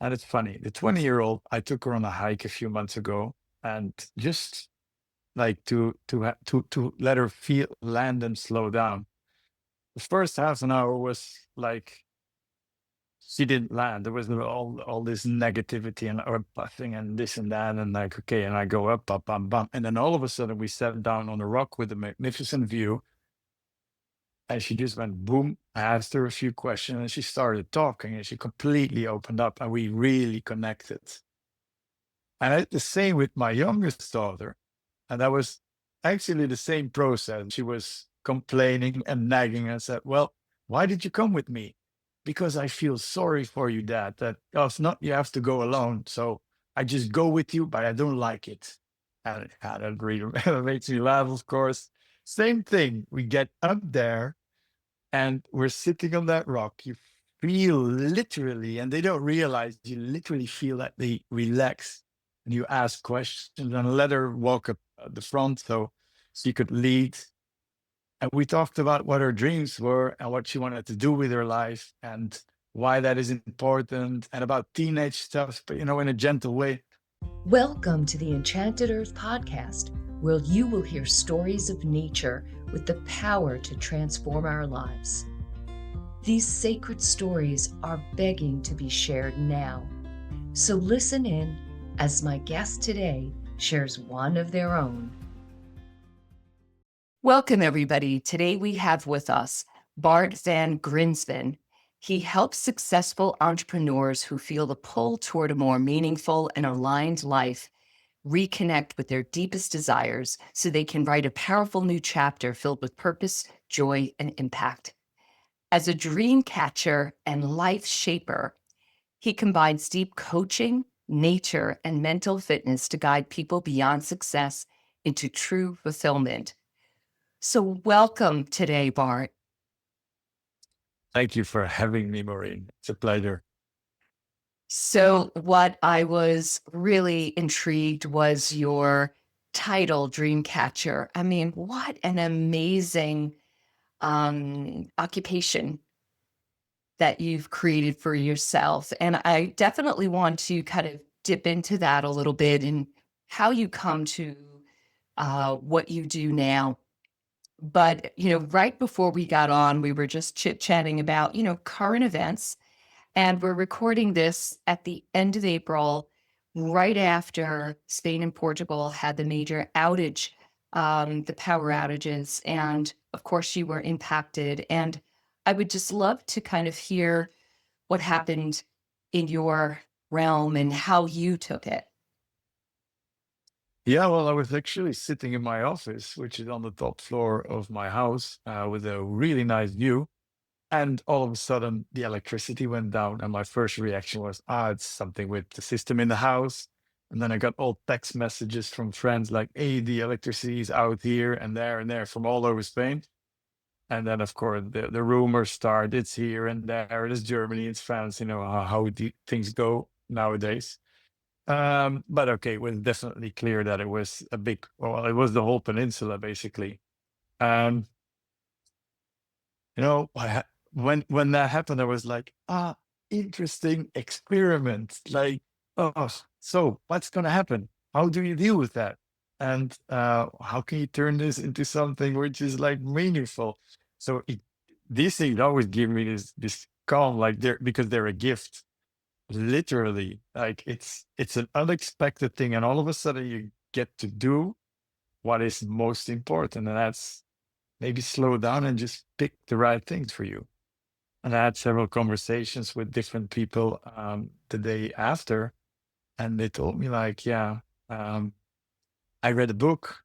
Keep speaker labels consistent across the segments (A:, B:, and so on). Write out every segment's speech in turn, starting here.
A: And it's funny, the 20-year-old, I took her on a hike a few months ago, and just like to let her feel land and slow down. The first half an hour was like she didn't land. There was all this negativity and or puffing and this and that, and like okay, and I go up, up, bum, bum, and then all of a sudden we sat down on a rock with a magnificent view, and she just went boom. I asked her a few questions, and she started talking, and she completely opened up, and we really connected. And I did the same with my youngest daughter. And that was actually the same process. She was complaining and nagging and said, well, why did you come with me? Because I feel sorry for you, Dad. That oh, it's not you have to go alone. So I just go with you, but I don't like it. And that really makes me laugh, of course. Same thing. We get up there and we're sitting on that rock. You feel literally, and they don't realize you literally feel that they relax, and you ask questions and let her walk up at the front so she could lead. And we talked about what her dreams were and what she wanted to do with her life and why that is important, and about teenage stuff, but in a gentle way.
B: Welcome to the Enchanted Earth podcast, where you will hear stories of nature with the power to transform our lives. These sacred stories are begging to be shared now. So listen in as my guest today shares one of their own. Welcome, everybody. Today we have with us Bart Van Grinsven. He helps successful entrepreneurs who feel the pull toward a more meaningful and aligned life reconnect with their deepest desires so they can write a powerful new chapter filled with purpose, joy, and impact. As a dream catcher and life shaper, he combines deep coaching, nature, and mental fitness to guide people beyond success into true fulfillment. So welcome today, Bart.
A: Thank you for having me, Maureen. It's a pleasure.
B: So what I was really intrigued was your title, Dreamcatcher. I mean, what an amazing occupation that you've created for yourself. And I definitely want to kind of dip into that a little bit and how you come to what you do now. But, right before we got on, we were just chit-chatting about, current events. And we're recording this at the end of April, right after Spain and Portugal had the major outage, the power outages. And of course, you were impacted. And I would just love to kind of hear what happened in your realm and how you took it.
A: Yeah, well, I was actually sitting in my office, which is on the top floor of my house, with a really nice view. And all of a sudden, the electricity went down. And my first reaction was, it's something with the system in the house. And then I got all text messages from friends like, hey, the electricity is out here and there from all over Spain. And then, of course, the rumors start. It's here and there. It's Germany, it's France, how things go nowadays. But okay, it was definitely clear that it was it was the whole peninsula, basically. Um, when that happened, I was like, interesting experiment. Like, oh, so what's going to happen? How do you deal with that? And how can you turn this into something which is like meaningful? So these things always give me this calm, like because they're a gift, literally. Like it's an unexpected thing, and all of a sudden you get to do what is most important, and that's maybe slow down and just pick the right things for you. And I had several conversations with different people the day after, and they told me like, yeah, I read a book,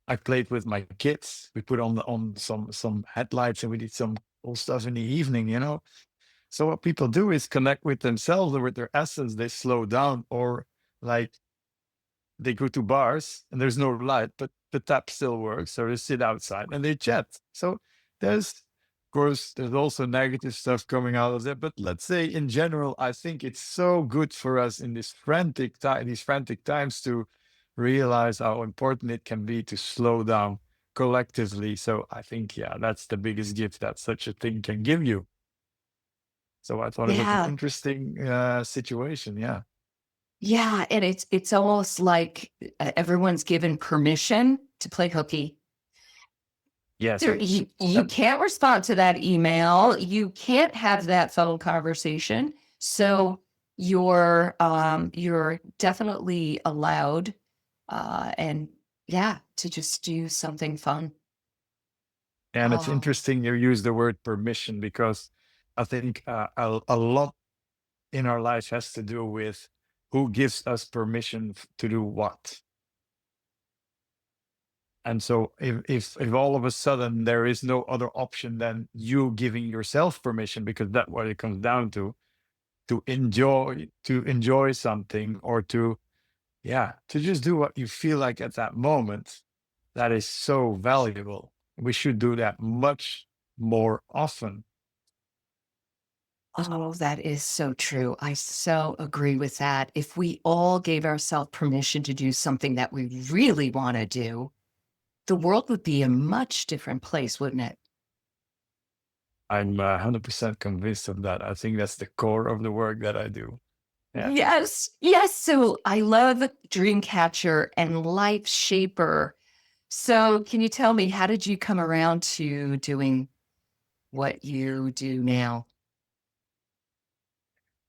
A: I played with my kids, we put on some headlights, and we did some cool stuff in the evening. So what people do is connect with themselves or with their essence. They slow down, or like they go to bars and there's no light, but the tap still works. So they sit outside and they chat. So of course, there's also negative stuff coming out of that. But let's say in general, I think it's so good for us in these frantic times to realize how important it can be to slow down collectively. So I think, yeah, that's the biggest gift that such a thing can give you. So I thought it was an
B: Yeah.
A: interesting situation. Yeah.
B: Yeah, and it's almost like everyone's given permission to play hooky.
A: Yes.
B: There, you
A: And,
B: can't respond to that email. You can't have that phone conversation. So you're definitely allowed and yeah, to just do something fun.
A: and it's
B: Oh,
A: interesting you use the word permission because I think a lot in our life has to do with who gives us permission to do what. And so if all of a sudden there is no other option than you giving yourself permission, because that's what it comes down to enjoy something, or to, yeah, to just do what you feel like at that moment, that is so valuable. We should do that much more often.
B: oh, that is so true. I so agree with that. If we all gave ourselves permission to do something that we really want to do, the world would be a much different place, wouldn't it?
A: I'm 100% convinced of that. I think that's the core of the work that I do. Yeah.
B: Yes, yes. So I love Dreamcatcher and Life Shaper. So can you tell me, how did you come around to doing what you do now?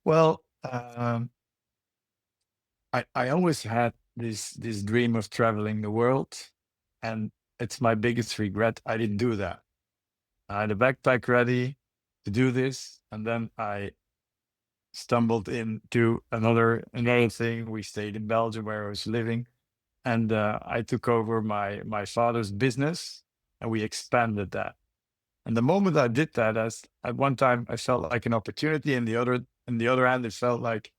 A: Well, I always had this dream of traveling the world, and it's my biggest regret. I didn't do that. I had a backpack ready to do this, and then I stumbled into another thing. We stayed in Belgium where I was living, and I took over my father's business, and we expanded that. And the moment I did that, as at one time I felt like an opportunity, and the other hand, it felt like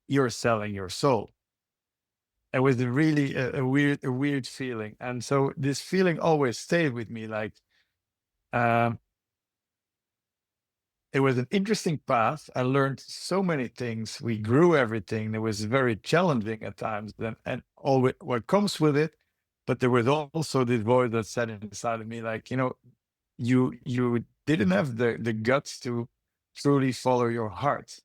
A: you're selling your soul. It was really a weird feeling, and so this feeling always stayed with me. Like, um, it was an interesting path. I learned so many things. We grew everything. It was very challenging at times, and all what comes with it. But there was also this voice that said inside of me, like, you didn't have the guts to truly follow your heart.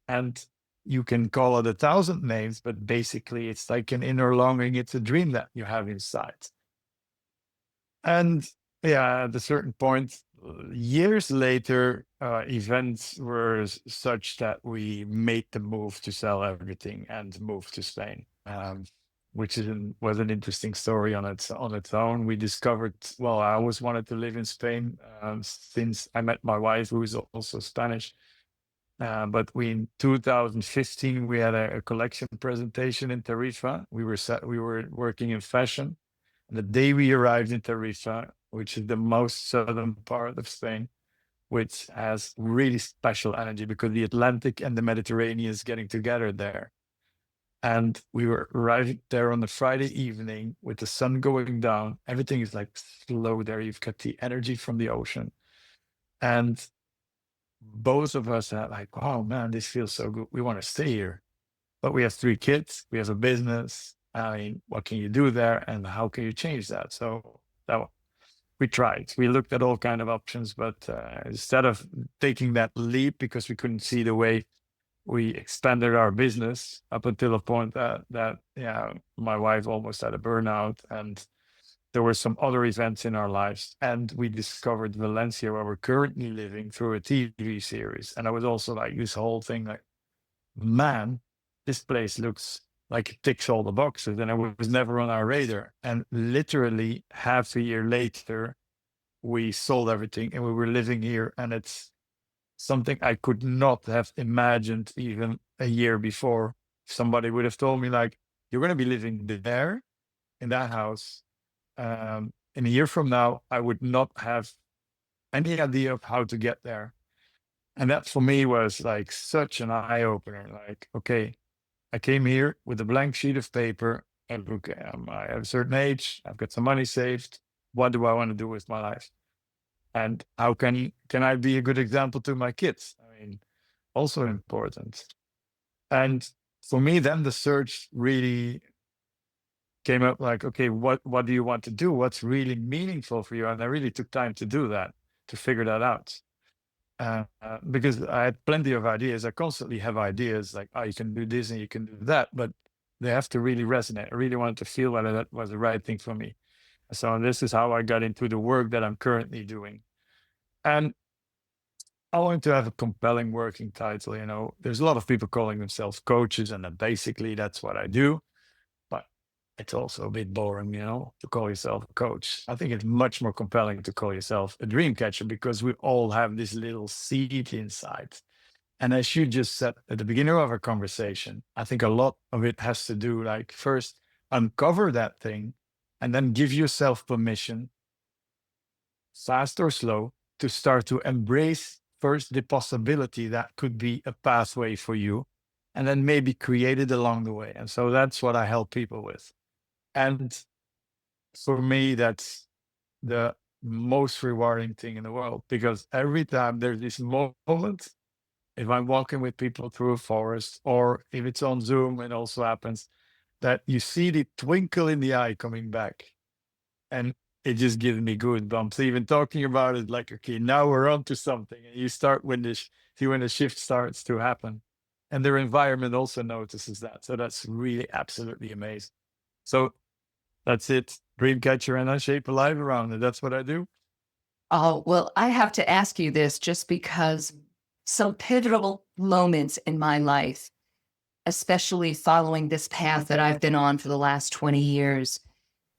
A: And you can call it 1,000 names, but basically it's like an inner longing. It's a dream that you have inside. And yeah, at a certain point, years later, events were such that we made the move to sell everything and move to Spain, which was an interesting story on its own. We discovered, well, I always wanted to live in Spain since I met my wife, who is also Spanish. But in 2015, we had a collection presentation in Tarifa. We were working in fashion. And the day we arrived in Tarifa, which is the most southern part of Spain, which has really special energy because the Atlantic and the Mediterranean is getting together there. And we were arriving there on the Friday evening with the sun going down. Everything is like slow there. You've got the energy from the ocean. And both of us are like, oh man, this feels so good. We want to stay here. But we have 3 kids, we have a business. I mean, what can you do there, and how can you change that? So that we tried. We looked at all kind of options, but instead of taking that leap, because we couldn't see the way, we expanded our business up until a point that yeah, my wife almost had a burnout, and there were some other events in our lives, and we discovered Valencia, where we're currently living, through a TV series. And I was also like, this whole thing, like, man, this place looks like it ticks all the boxes, and it was never on our radar. And literally half a year later, we sold everything and we were living here. And it's something I could not have imagined even a year before. Somebody would have told me, like, you're going to be living there in that house. In a year from now, I would not have any idea of how to get there. And that for me was like such an eye opener. Like, okay, I came here with a blank sheet of paper, and okay, I have a certain age, I've got some money saved. What do I want to do with my life? And how can I be a good example to my kids? I mean, also important. And for me, then the search really came up, like, okay, what do you want to do? What's really meaningful for you? And I really took time to do that, to figure that out. because I had plenty of ideas. I constantly have ideas like, oh, you can do this and you can do that, but they have to really resonate. I really wanted to feel whether that was the right thing for me. So this is how I got into the work that I'm currently doing. And I wanted to have a compelling working title. You know, there's a lot of people calling themselves coaches, and basically that's what I do. But it's also a bit boring, you know, to call yourself a coach. I think it's much more compelling to call yourself a dream catcher, because we all have this little seed inside. And as you just said at the beginning of our conversation, I think a lot of it has to do, like, first uncover that thing and then give yourself permission, fast or slow, to start to embrace first the possibility that could be a pathway for you, and then maybe create it along the way. And so that's what I help people with. And for me, that's the most rewarding thing in the world, because every time there's this moment, if I'm walking with people through a forest, or if it's on Zoom, it also happens that you see the twinkle in the eye coming back. And it just gives me goosebumps. Even talking about it, like, okay, now we're on to something. And you start when see when the shift starts to happen. And their environment also notices that. So that's really absolutely amazing. So that's it. Dreamcatcher, and I shape a life around it. That's what I do.
B: Oh, well, I have to ask you this just because some pivotal moments in my life, especially following this path that I've been on for the last 20 years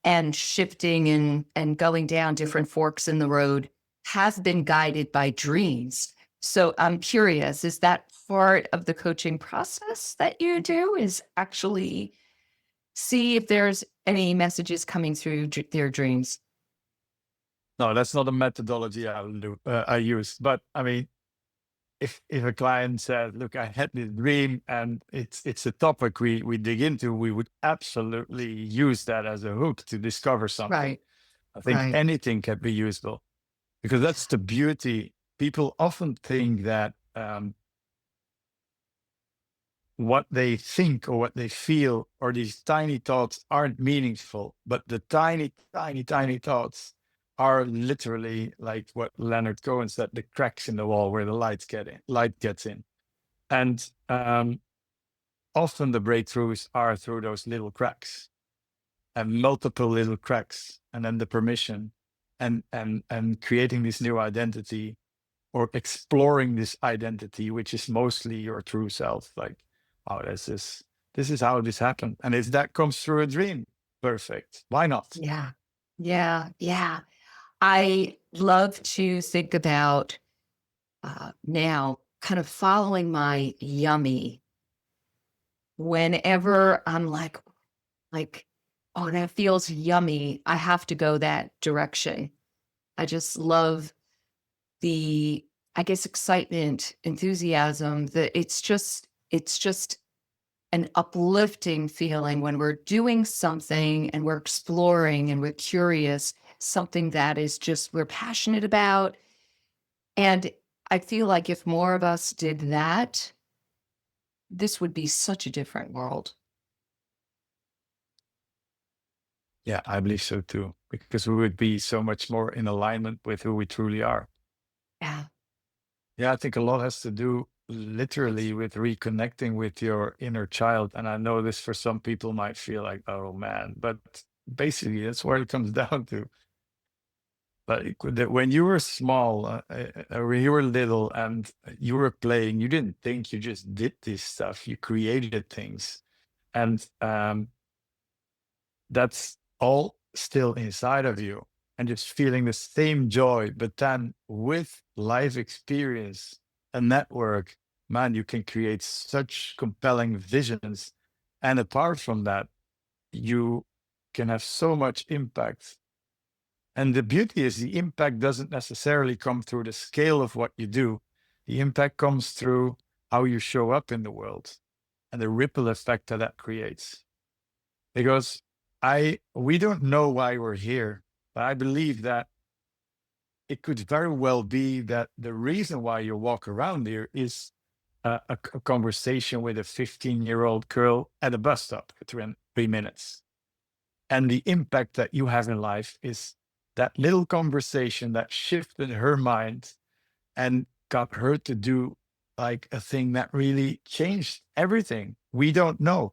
B: and shifting and going down different forks in the road, have been guided by dreams. So I'm curious, is that part of the coaching process that you do, is actually see if there's any messages coming through their dreams?
A: No, that's not a methodology I use. But I mean, if a client says, "Look, I had this dream, and it's a topic we dig into," we would absolutely use that as a hook to discover something.
B: Right,
A: I think
B: right.
A: anything can be useful, because that's the beauty. People often think that what they think or what they feel or these tiny thoughts aren't meaningful, but the tiny, tiny, tiny thoughts are literally like what Leonard Cohen said: the cracks in the wall where the light gets in. And often the breakthroughs are through those little cracks, and multiple little cracks, and then the permission, and creating this new identity, or exploring this identity, which is mostly your true self. Like, oh, this is how this happened. And if that comes through a dream, perfect. Why not?
B: Yeah. Yeah. Yeah. I love to think about now kind of following my yummy whenever I'm like, oh, that feels yummy. I have to go that direction. I just love the, I guess, excitement, enthusiasm, that it's just an uplifting feeling when we're doing something and we're exploring and we're curious, something that is just we're passionate about. And I feel like if more of us did that, this would be such a different world.
A: Yeah, I believe so too, because we would be so much more in alignment with who we truly are.
B: Yeah.
A: Yeah, I think a lot has to do literally with reconnecting with your inner child. And I know this, for some people, might feel like, oh man, but basically that's where it comes down to. Like, when you were small, when you were little and you were playing, you didn't think, you just did this stuff. You created things. And that's all still inside of you. And just feeling the same joy, but then with life experience and network, man, you can create such compelling visions. And apart from that, you can have so much impact. And the beauty is, the impact doesn't necessarily come through the scale of what you do. The impact comes through how you show up in the world and the ripple effect that that creates. Because we don't know why we're here, but I believe that it could very well be that the reason why you walk around here is a conversation with a 15-year-old girl at a bus stop for 3 minutes. And the impact that you have in life is that little conversation that shifted her mind and got her to do like a thing that really changed everything. We don't know,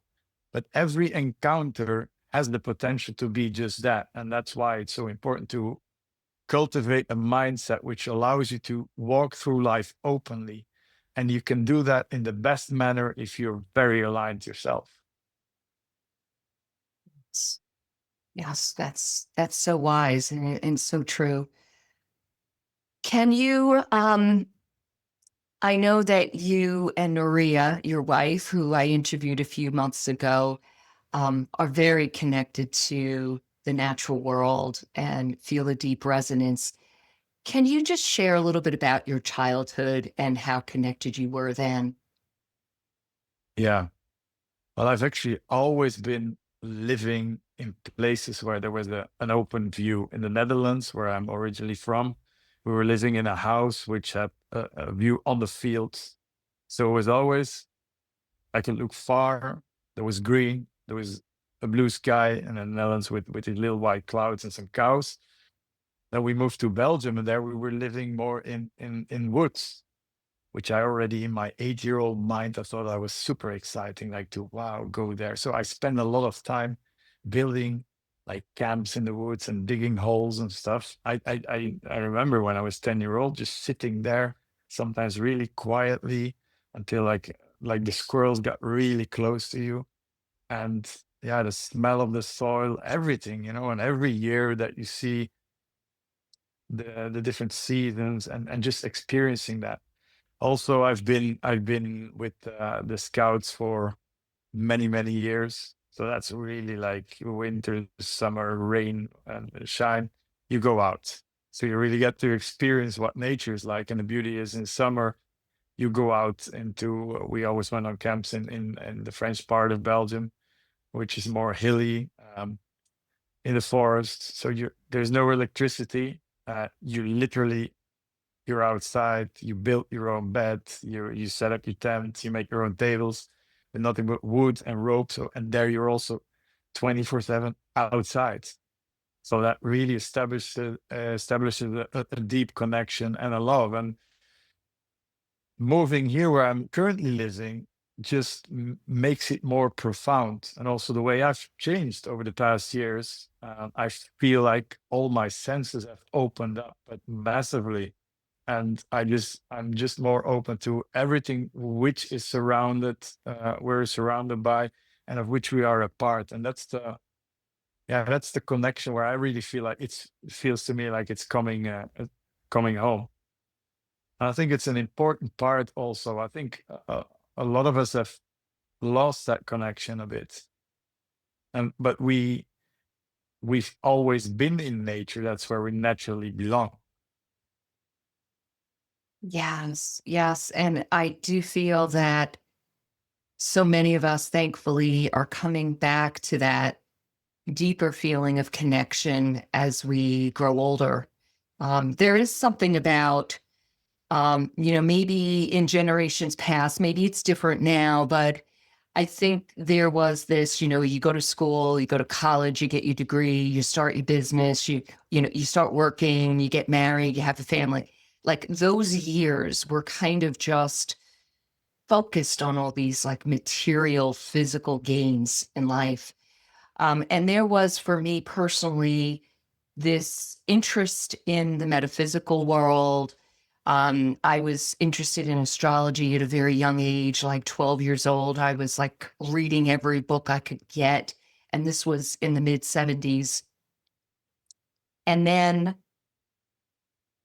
A: but every encounter has the potential to be just that. And that's why it's so important to cultivate a mindset which allows you to walk through life openly. And you can do that in the best manner if you're very aligned to yourself.
B: Yes, that's so wise and so true. Can you I know that you and Noria, your wife, who I interviewed a few months ago, are very connected to the natural world and feel a deep resonance. Can you just share a little bit about your childhood and how connected you were then?
A: Yeah. Well, I've actually always been living in places where there was an open view. In the Netherlands, where I'm originally from, we were living in a house which had a view on the fields. So it was always, I could look far. There was green. There was a blue sky in the Netherlands with the little white clouds and some cows. Then we moved to Belgium, and there we were living more in woods, which I already in my 8-year-old mind, I thought I was super exciting, like to wow, go there. So I spent a lot of time building like camps in the woods and digging holes and stuff. I remember when I was 10-year-old, just sitting there, sometimes really quietly until like the squirrels got really close to you. And yeah, the smell of the soil, everything, and every year that you see the different seasons and just experiencing that. Also, I've been with the scouts for many years. So that's really like winter, summer, rain, and shine. You go out. So you really get to experience what nature is like. And the beauty is in summer, you go out into, we always went on camps in the French part of Belgium, which is more hilly, in the forest. So there's no electricity. You literally you're outside, you build your own bed, you set up your tent, you make your own tables with nothing but wood and rope. So and there you're also 24/7 outside. So that really establishes a deep connection and a love. And moving here where I'm currently living just makes it more profound. And also the way I've changed over the past years, I feel like all my senses have opened up, but massively. And I'm just more open to everything which is we're surrounded by, and of which we are a part. And that's the connection where I really feel like it feels to me like it's coming home. And I think it's an important part also. I think a lot of us have lost that connection a bit, but we've always been in nature. That's where we naturally belong.
B: Yes, yes. And I do feel that so many of us, thankfully, are coming back to that deeper feeling of connection as we grow older. There is something about, maybe in generations past, maybe it's different now, but I think there was this, you go to school, you go to college, you get your degree, you start your business, you start working, you get married, you have a family. Like those years were kind of just focused on all these like material, physical gains in life. And there was for me personally this interest in the metaphysical world. I was interested in astrology at a very young age, like 12 years old. I was like reading every book I could get. And this was in the mid 70s. And then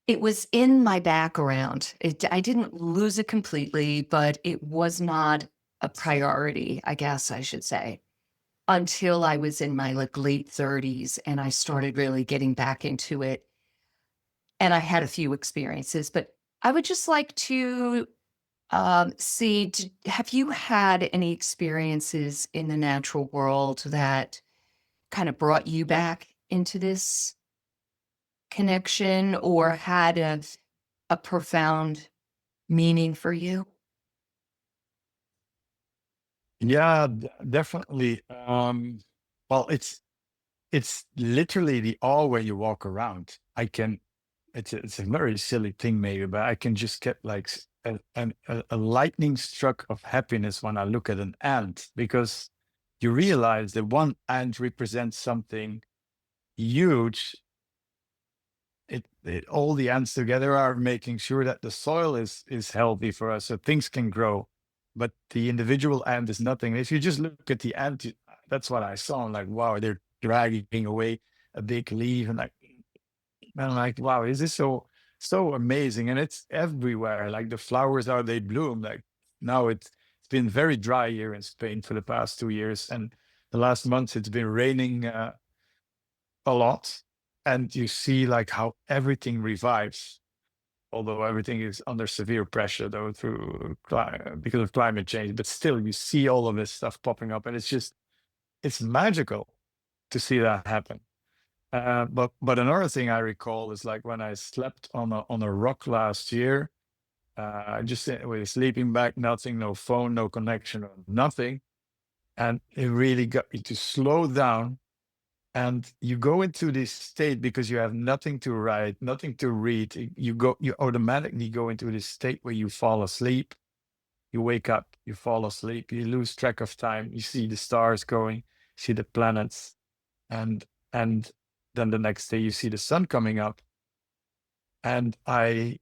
B: it was in my background. I didn't lose it completely, but it was not a priority, I guess I should say, until I was in my like late 30s and I started really getting back into it. And I had a few experiences, but I would just like to see, have you had any experiences in the natural world that kind of brought you back into this connection or had a profound meaning for you?
A: Yeah, definitely. Well, it's literally the awe when you walk around. I can it's a very silly thing maybe, but I can just get like a lightning struck of happiness when I look at an ant, because you realize that one ant represents something huge. All the ants together are making sure that the soil is healthy for us so things can grow. But the individual ant is nothing. If you just look at the ant, that's what I saw. I'm like, wow, they're dragging away a big leaf, and I'm like, wow, is this so amazing? And it's everywhere. Like the flowers are, they bloom. Like now it's been very dry here in Spain for the past 2 years, and the last months it's been raining a lot, and you see like how everything revives, although everything is under severe pressure though through because of climate change. But still, you see all of this stuff popping up, and it's magical to see that happen. But another thing I recall is like when I slept on a rock last year, just with a sleeping bag, nothing, no phone, no connection, nothing, and it really got me to slow down. And you go into this state because you have nothing to write, nothing to read. You automatically go into this state where you fall asleep. You wake up, you fall asleep, you lose track of time. You see the stars going, see the planets, and and then the next day you see the sun coming up. And I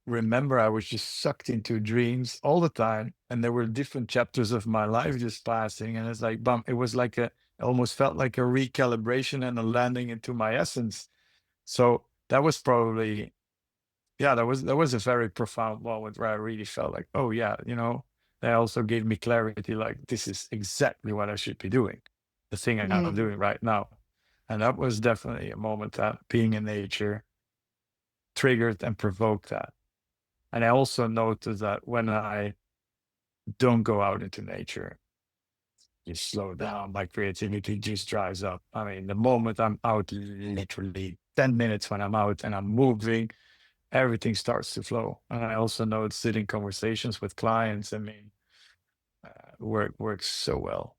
A: remember I was just sucked into dreams all the time, and there were different chapters of my life just passing, and it's like bum. It was like it almost felt like a recalibration and a landing into my essence. So that was probably, yeah, that was a very profound moment where I really felt like, oh yeah, they also gave me clarity, like this is exactly what I should be doing, the thing I'm
B: Mm.
A: doing right now. And that was definitely a moment that being in nature triggered and provoked that. And I also noticed that when I don't go out into nature, you slow down, my creativity just dries up. I mean, the moment I'm out, literally 10 minutes when I'm out and I'm moving, everything starts to flow. And I also noticed sitting conversations with clients, I mean, works so well.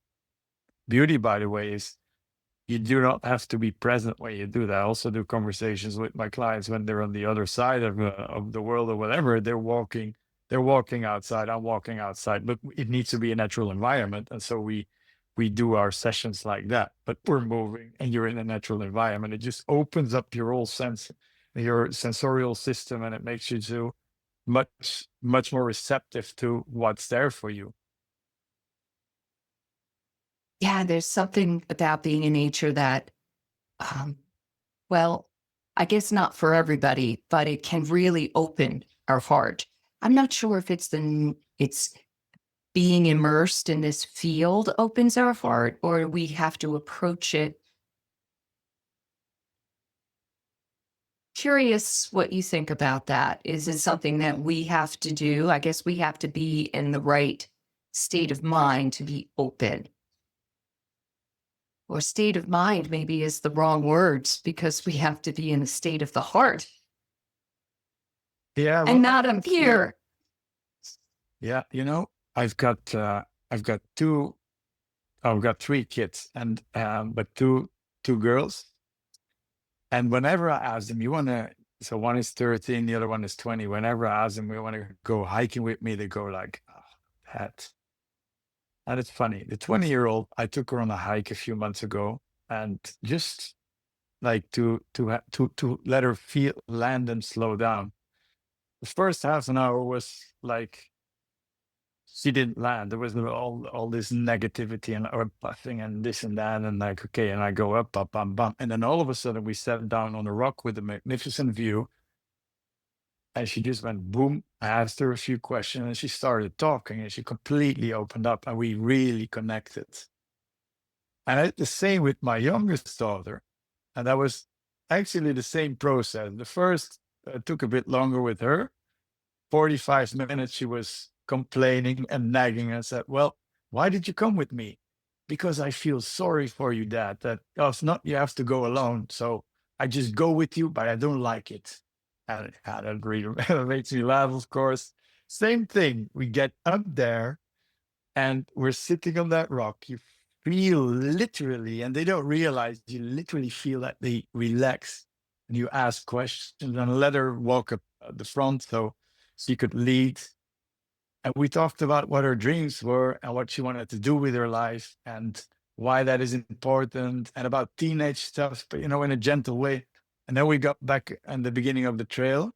A: Beauty, by the way, is you do not have to be present when you do that. I also do conversations with my clients when they're on the other side of the world or whatever. They're walking outside. I'm walking outside, but it needs to be a natural environment. And so we do our sessions like that. But we're moving, and you're in a natural environment. It just opens up your whole your sensorial system, and it makes you so much more receptive to what's there for you.
B: Yeah, there's something about being in nature that, um, well, I guess not for everybody, but it can really open our heart. I'm not sure if it's being immersed in this field opens our heart, or we have to approach it. Curious what you think about that. Is it something that we have to do? I guess we have to be in the right state of mind to be open. Or state of mind maybe is the wrong words, because we have to be in a state of the heart
A: Yeah,
B: and
A: well,
B: not up here.
A: yeah, I've got uh, I've got two I've got three kids, and but two girls. And whenever I ask them, you want to, so one is 13, the other one is 20. Whenever I ask them, we want to go hiking with me, they go like, oh, that. And it's funny. The 20-year-old, I took her on a hike a few months ago, and just like to let her feel land and slow down. The first half an hour was like she didn't land. There was all this negativity and or puffing and this and that, and like okay, and I go up, up, bum, bum, and then all of a sudden we sat down on a rock with a magnificent view, and she just went boom. I asked her a few questions, and she started talking, and she completely opened up, and we really connected. And I did the same with my youngest daughter, and that was actually the same process. The first took a bit longer with her. 45 minutes, she was complaining and nagging. And said, well, why did you come with me? Because I feel sorry for you, Dad. That oh, it's not, you have to go alone. So I just go with you, but I don't like it. And that really makes me laugh, of course. Same thing. We get up there and we're sitting on that rock. You feel literally, and they don't realize, you literally feel that they relax and you ask questions and let her walk up at the front so she could lead. And we talked about what her dreams were and what she wanted to do with her life and why that is important and about teenage stuff, but in a gentle way. And then we got back in the beginning of the trail,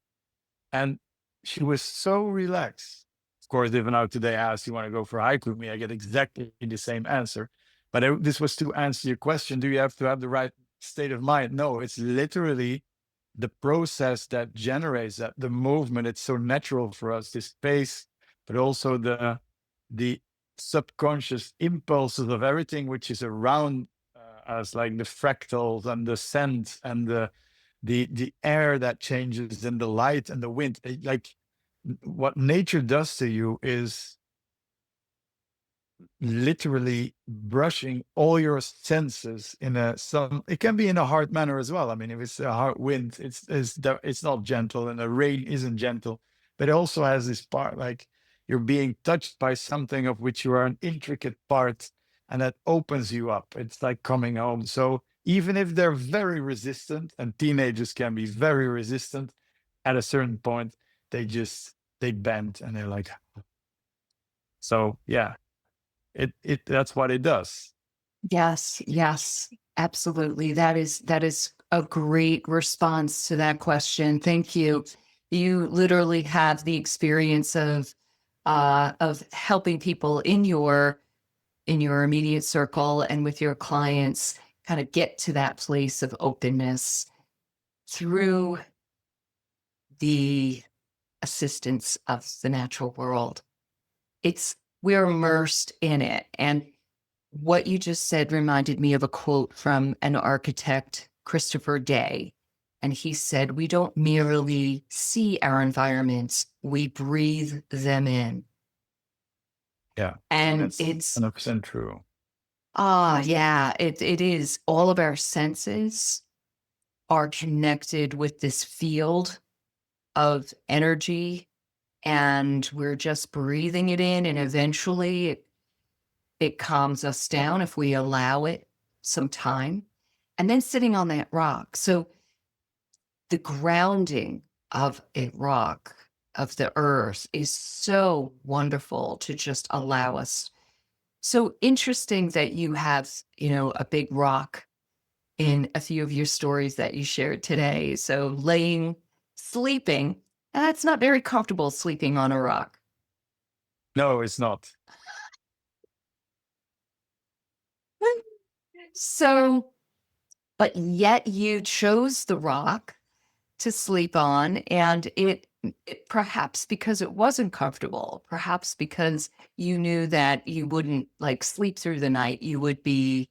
A: and she was so relaxed. Of course, if now today I ask you want to go for a hike with me, I get exactly the same answer. But this was to answer your question. Do you have to have the right state of mind? No, it's literally the process that generates that, the movement. It's so natural for us, this pace, but also the subconscious impulses of everything which is around us, like the fractals and the scent and the air that changes and the light and the wind. Like what nature does to you is literally brushing all your senses in it can be in a hard manner as well. I mean, if it's a hard wind, it's not gentle, and the rain isn't gentle, but it also has this part, like you're being touched by something of which you are an intricate part, and that opens you up. It's like coming home. So even if they're very resistant, and teenagers can be very resistant, at a certain point they bend and they're like, so yeah, that's what it does.
B: Yes, yes, absolutely. That is a great response to that question. Thank you. You literally have the experience of helping people in your immediate circle and with your clients kind of get to that place of openness through the assistance of the natural world. We're immersed in it. And what you just said reminded me of a quote from an architect, Christopher Day. And he said, "We don't merely see our environments, we breathe them in."
A: Yeah.
B: And
A: That's
B: it's
A: 100% true.
B: yeah, it is. All of our senses are connected with this field of energy, and we're just breathing it in, and eventually it calms us down if we allow it some time. And then sitting on that rock. So the grounding of a rock, of the earth, is so wonderful to just allow us. So interesting that you have, a big rock in a few of your stories that you shared today. So sleeping, that's not very comfortable, sleeping on a rock.
A: No, it's not.
B: So, but yet you chose the rock to sleep on, and it perhaps because it wasn't comfortable, perhaps because you knew that you wouldn't like sleep through the night, you would be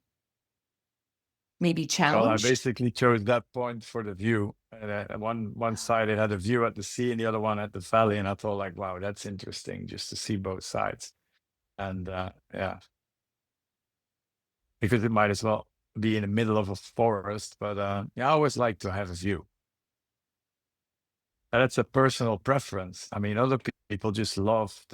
B: maybe
A: Well, I
B: challenged.
A: basically chose that point for the view. And one side it had a view at the sea, and the other one at the valley. And I thought, like, wow, that's interesting, just to see both sides. And yeah, because it might as well be in the middle of a forest. But yeah, I always like to have a view. And that's a personal preference. I mean, other people just love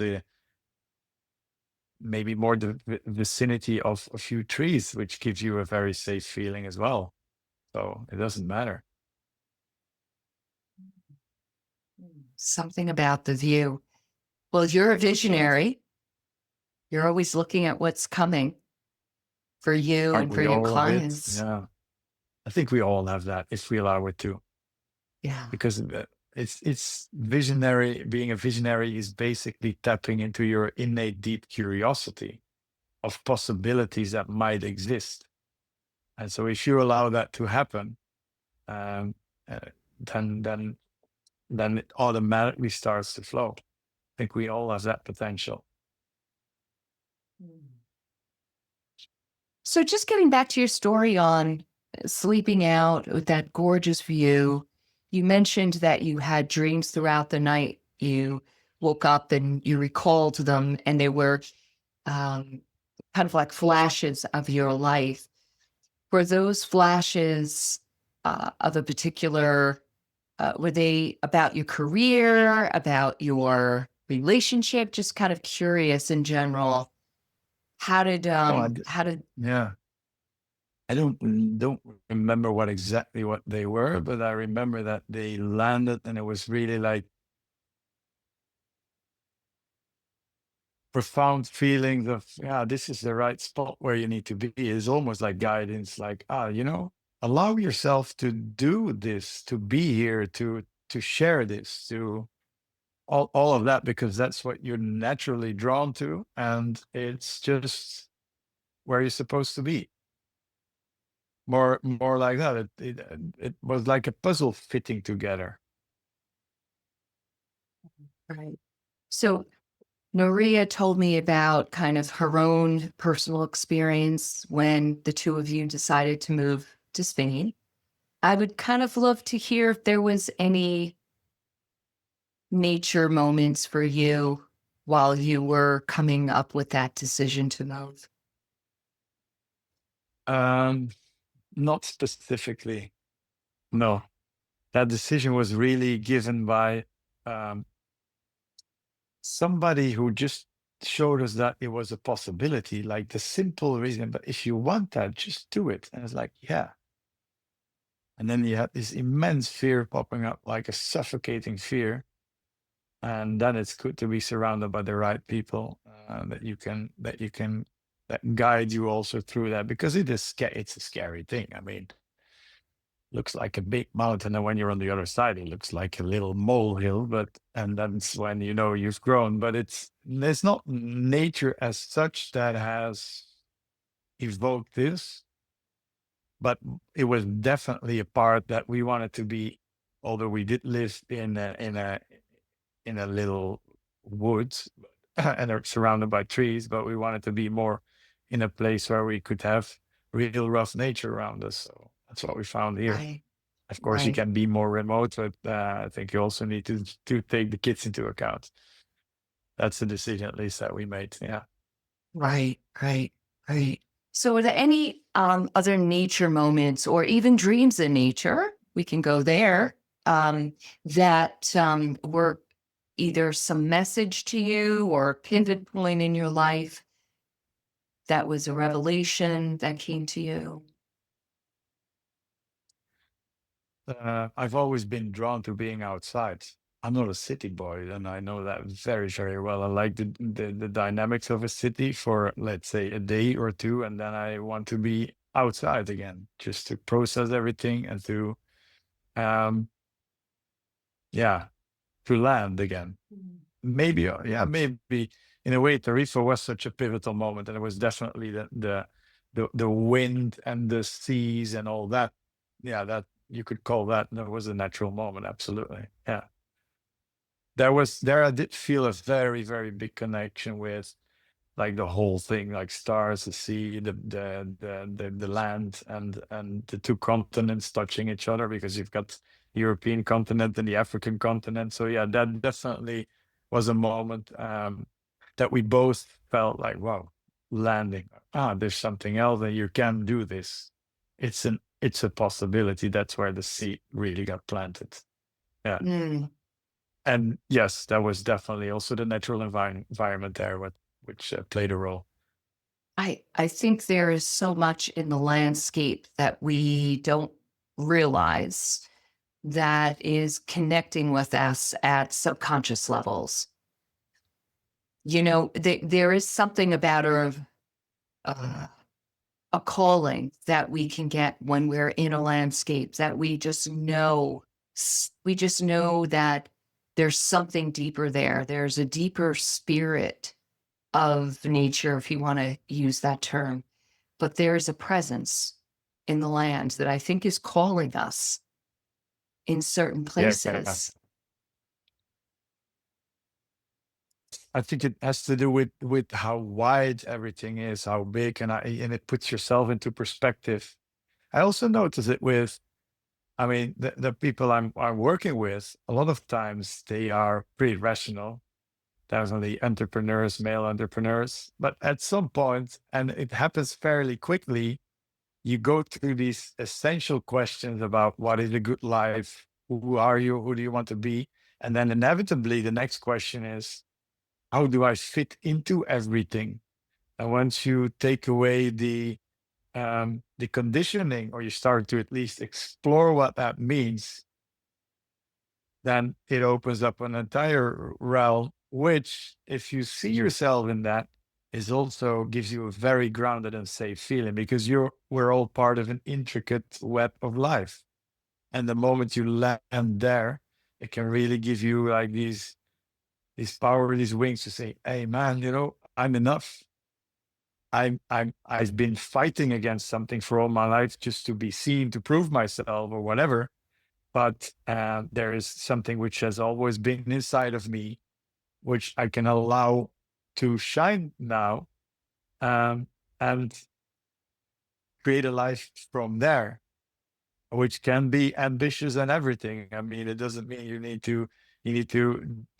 A: maybe more the vicinity of a few trees, which gives you a very safe feeling as well. So it doesn't matter.
B: Something about the view. Well, you're a visionary. You're always looking at what's coming for you
A: Aren't
B: and for
A: we
B: your
A: all a bit?
B: clients.
A: Yeah. I think we all have that if we allow it to,
B: Yeah.
A: because it's visionary. Being a visionary is basically tapping into your innate deep curiosity of possibilities that might exist. And so if you allow that to happen, um, uh, then it automatically starts to flow. I think we all have that potential.
B: So just getting back to your story on sleeping out with that gorgeous view, you mentioned that you had dreams throughout the night. You woke up and you recalled them, and they were kind of like flashes of your life. Were those flashes of a particular, were they about your career, about your relationship? Just kind of curious in general. How did,
A: Oh,
B: how did
A: yeah. I don't remember what they were, but I remember that they landed, and it was really like profound feelings of, yeah, this is the right spot where you need to be. It's almost like guidance, like, allow yourself to do this, to be here, to share this, to all of that, because that's what you're naturally drawn to, and it's just where you're supposed to be. More like that. It was like a puzzle fitting together.
B: Right. So Noria told me about kind of her own personal experience when the two of you decided to move to Spain. I would kind of love to hear if there was any nature moments for you while you were coming up with that decision to move.
A: Um, Not specifically. No, that decision was really given by um, somebody who just showed us that it was a possibility, like the simple reason, but if you want that, just do it. And it's like, yeah. And then you had this immense fear popping up, like a suffocating fear. And then it's good to be surrounded by the right people that guide you also through that, because it's a scary thing. I mean, looks like a big mountain, and when you're on the other side it looks like a little molehill, and that's when you know you've grown. But it's not nature as such that has evoked this, but it was definitely a part that we wanted to be, although we did live in a little woods and are surrounded by trees, but we wanted to be more in a place where we could have real rough nature around us. So that's what we found here.
B: Right.
A: Of course, you
B: Right.
A: can be more remote, but I think you also need to take the kids into account. That's the decision, at least, that we made. Yeah.
B: Right. Right. Right. So, are there any other nature moments or even dreams in nature? We can go there. That were either some message to you or a pivot point in your life that was a revelation that came to you.
A: I've always been drawn to being outside. I'm not a city boy, and I know that very, very well. I like the dynamics of a city for, let's say, a day or two, and then I want to be outside again, just to process everything and to, um, yeah, to land again. Maybe, maybe in a way, Tarifa was such a pivotal moment, and it was definitely the wind and the seas and all that. Yeah, that you could call that was a natural moment. Absolutely, yeah. I did feel a very, very big connection with, like, the whole thing, like stars, the sea, the land, and the two continents touching each other, because you've got the European continent and the African continent. So yeah, that definitely was a moment that we both felt like, wow, landing. There's something else, and you can do this. It's a possibility. That's where the seed really got planted. Yeah.
B: Mm.
A: And yes, that was definitely also the natural environment there, which played a role.
B: I think there is so much in the landscape that we don't realize that is connecting with us at subconscious levels. There is something about uh, a calling that we can get when we're in a landscape that we just know. We just know that there's something deeper there. There's a deeper spirit of nature, if you want to use that term. But there's a presence in the land that I think is calling us in certain
A: Yeah, yeah.
B: places.
A: I think it has to do with how wide everything is, how big, and it puts yourself into perspective. I also notice it with, I mean, the people I'm working with. A lot of times they are pretty rational. Definitely entrepreneurs, male entrepreneurs, but at some point, and it happens fairly quickly, you go through these essential questions about what is a good life, who are you, who do you want to be, and then inevitably the next question is, how do I fit into everything? And once you take away the conditioning, or you start to at least explore what that means, then it opens up an entire realm, which, if you see yourself in that, is also gives you a very grounded and safe feeling, because we're all part of an intricate web of life. And the moment you land there, it can really give you like these power, these wings to say, hey man, I'm enough. I've been fighting against something for all my life just to be seen, to prove myself or whatever. But there is something which has always been inside of me, which I can allow to shine now, and create a life from there, which can be ambitious and everything. I mean, it doesn't mean you need to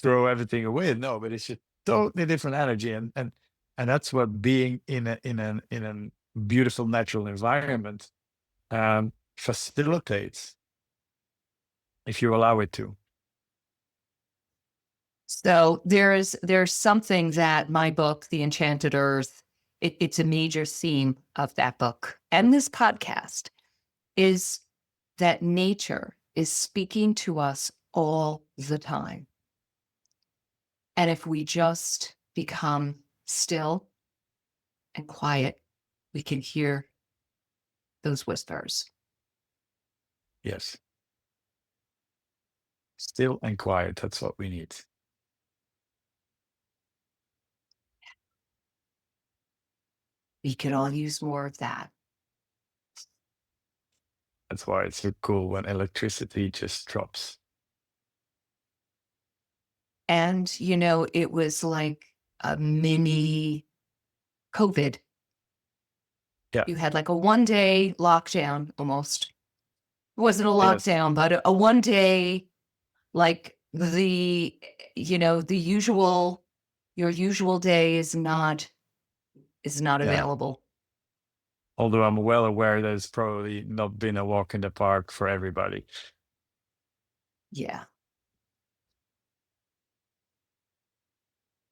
A: throw everything away. No, but it's a totally different energy, and that's what being in a beautiful natural environment facilitates, if you allow it to.
B: So there's something that my book, The Enchanted Earth, it's a major theme of that book and this podcast, is that nature is speaking to us all the time. And if we just become still and quiet, we can hear those whispers.
A: Yes. Still and quiet. That's what we need.
B: We could all use more of that.
A: That's why it's so cool when electricity just drops.
B: And, it was like a mini COVID.
A: Yeah.
B: You had like a 1-day lockdown almost. It wasn't a
A: Yes.
B: lockdown, but a 1-day, like the usual, your usual day is not
A: Yeah.
B: available.
A: Although I'm well aware there's probably not been a walk in the park for everybody.
B: Yeah.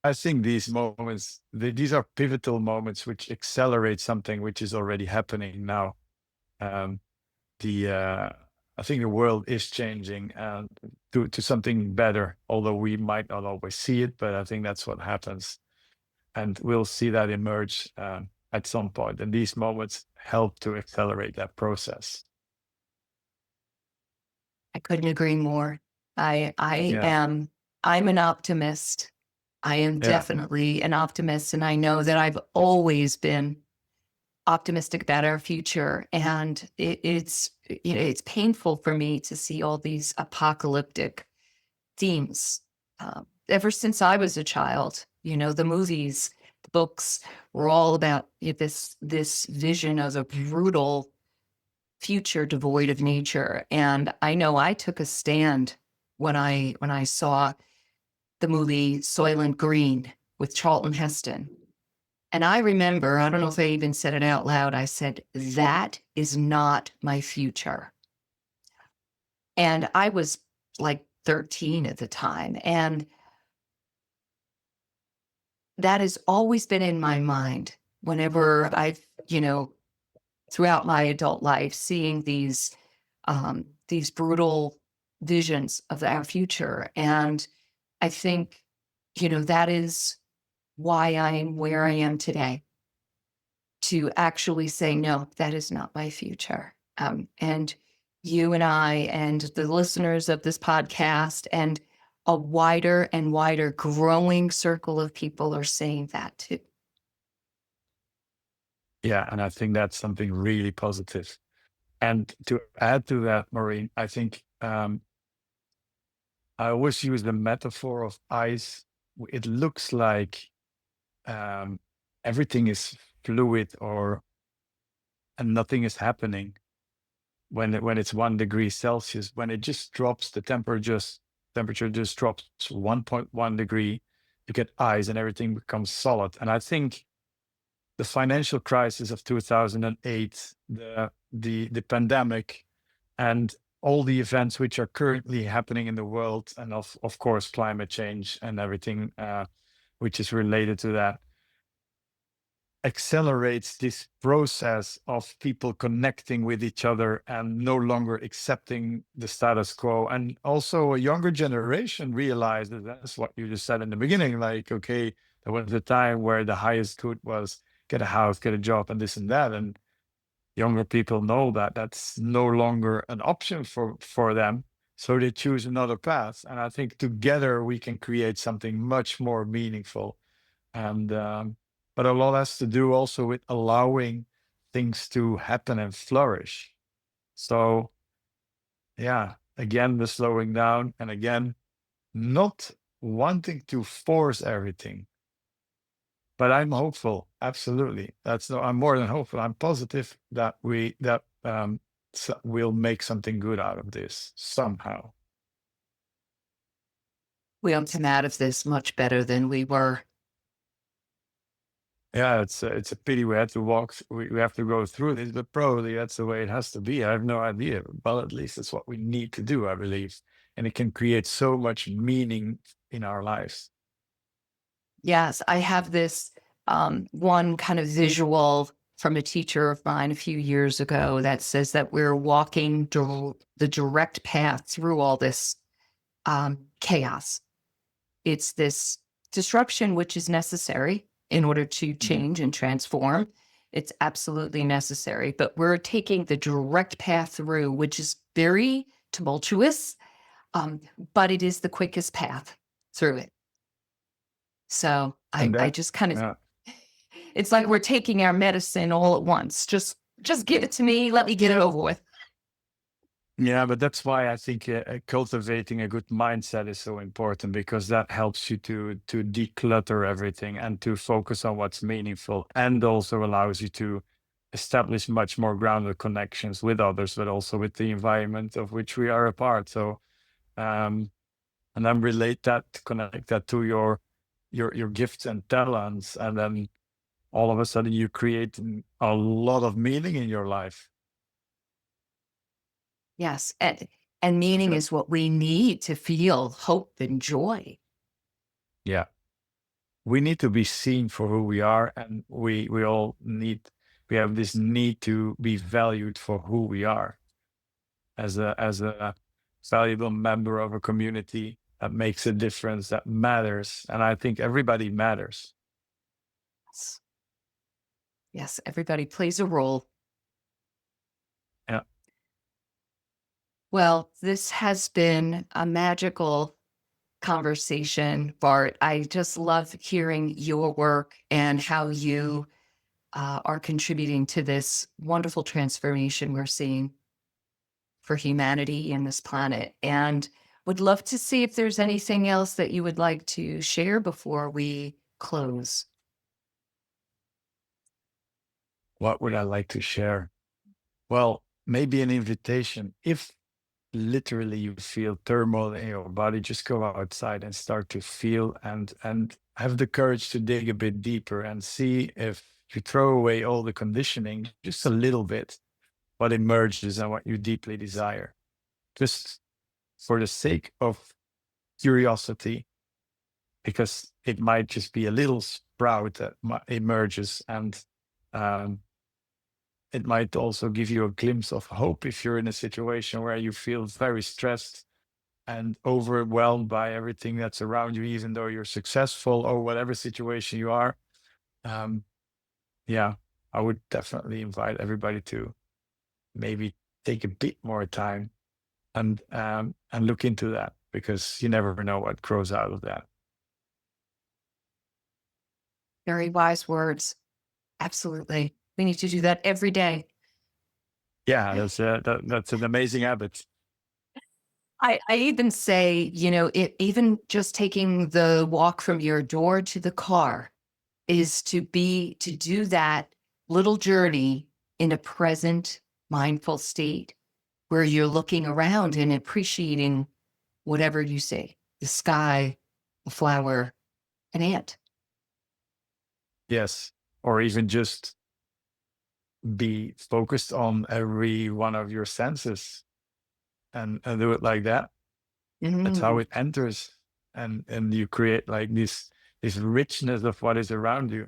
A: I think these moments, these are pivotal moments which accelerate something which is already happening now. I think the world is changing to something better, although we might not always see it, but I think that's what happens. And we'll see that emerge at some point. And these moments help to accelerate that process.
B: I couldn't agree more. I'm an optimist. I am
A: Yeah.
B: definitely an optimist, and I know that I've always been optimistic about our future. And it's painful for me to see all these apocalyptic themes. Ever since I was a child, the movies, the books were all about this vision of a brutal future devoid of nature. And I know I took a stand when I saw the movie Soylent Green with Charlton Heston. And I remember, I don't know if I even said it out loud, I said, that is not my future. And I was like 13 at the time. And that has always been in my mind whenever I've, throughout my adult life, seeing these brutal visions of our future. And I think, that is why I'm where I am today, to actually say, no, that is not my future. And you and I and the listeners of this podcast and a wider and wider growing circle of people are saying that too.
A: Yeah. And I think that's something really positive. And to add to that, Maureen, I think I always use the metaphor of ice. It looks like everything is fluid and nothing is happening when it's 1 degree Celsius. When it just drops, the temperature just drops 1.1 degree, you get ice and everything becomes solid. And I think the financial crisis of 2008, the pandemic, and all the events which are currently happening in the world, and of course climate change and everything which is related to that, accelerates this process of people connecting with each other and no longer accepting the status quo. And also a younger generation realizes, that's what you just said in the beginning, like, okay, there was a time where the highest good was get a house, get a job, and this and that. And younger people know that that's no longer an option for them. So they choose another path. And I think together we can create something much more meaningful. And but a lot has to do also with allowing things to happen and flourish. So yeah, again, the slowing down, and again, not wanting to force everything. But I'm hopeful, absolutely. I'm more than hopeful. I'm positive that we'll make something good out of this somehow.
B: We'll come out of this much better than we were.
A: Yeah, it's a pity we had to we have to go through this, but probably that's the way it has to be. I have no idea, but at least it's what we need to do, I believe, and it can create so much meaning in our lives.
B: Yes, I have this one kind of visual from a teacher of mine a few years ago that says that we're walking the direct path through all this chaos. It's this disruption which is necessary in order to change and transform. It's absolutely necessary, but we're taking the direct path through, which is very tumultuous, but it is the quickest path through it. So
A: And
B: I
A: that,
B: just kind of,
A: yeah,
B: it's like we're taking our medicine all at once. Just give it to me. Let me get it over with.
A: yeah, but that's why I think cultivating a good mindset is so important, because that helps you to declutter everything and to focus on what's meaningful, and also allows you to establish much more grounded connections with others, but also with the environment of which we are a part. So, and then connect that to your gifts and talents, and then all of a sudden you create a lot of meaning in your life.
B: Yes. And meaning
A: So,
B: is what we need to feel hope and joy.
A: yeah. We need to be seen for who we are, and we have this need to be valued for who we are as a valuable member of a community that makes a difference, that matters. And I think everybody matters.
B: Yes. Yes, everybody plays a role.
A: Yeah.
B: Well, this has been a magical conversation, Bart. I just love hearing your work and how you are contributing to this wonderful transformation we're seeing for humanity in this planet. And would love to see if there's anything else that you would like to share before we close.
A: What would I like to share? Well, maybe an invitation. If literally you feel turmoil in your body, just go outside and start to feel, and have the courage to dig a bit deeper and see if you throw away all the conditioning, just a little bit, what emerges and what you deeply desire. Just for the sake of curiosity, because it might just be a little sprout that emerges, and um, it might also give you a glimpse of hope if you're in a situation where you feel very stressed and overwhelmed by everything that's around you, even though you're successful or whatever situation you are. Um, yeah, I would definitely invite everybody to maybe take a bit more time and look into that, because you never know what grows out of that.
B: Very wise words. Absolutely. We need to do that every day.
A: Yeah, that's an amazing habit.
B: I even say, even just taking the walk from your door to the car is to do that little journey in a present, mindful state where you're looking around and appreciating whatever you see, the sky, a flower, an ant.
A: Yes, or even just be focused on every one of your senses, and do it like that. That's how
B: Mm,
A: it enters, and you create like this richness of what is around you.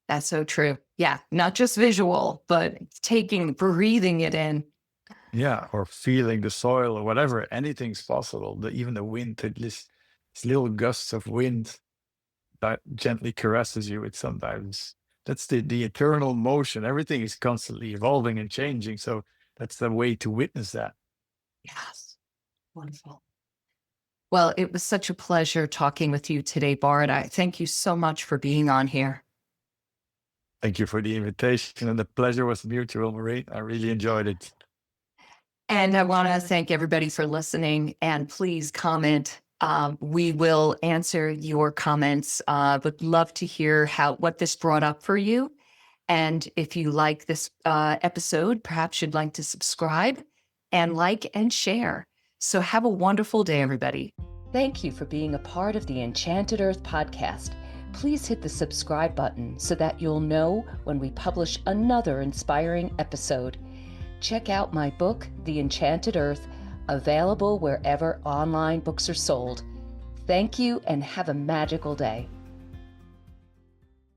B: That's so true. Yeah. Not just visual, but breathing it in.
A: Yeah, or feeling the soil or whatever. Anything's possible. Even the wind, these little gusts of wind that gently caresses you. It sometimes that's the eternal motion. Everything is constantly evolving and changing. So that's the way to witness that.
B: Yes. Wonderful. Well, it was such a pleasure talking with you today, Bart. I thank you so much for being on here.
A: Thank you for the invitation, and the pleasure was mutual, Marie. I really enjoyed it.
B: And I want to thank everybody for listening, and please comment. We will answer your comments. Would love to hear what this brought up for you. And if you like this episode, perhaps you'd like to subscribe and like and share. So have a wonderful day, everybody. Thank you for being a part of the Enchanted Earth podcast. Please hit the subscribe button so that you'll know when we publish another inspiring episode. Check out my book, The Enchanted Earth, available wherever online books are sold. Thank you and have a magical day.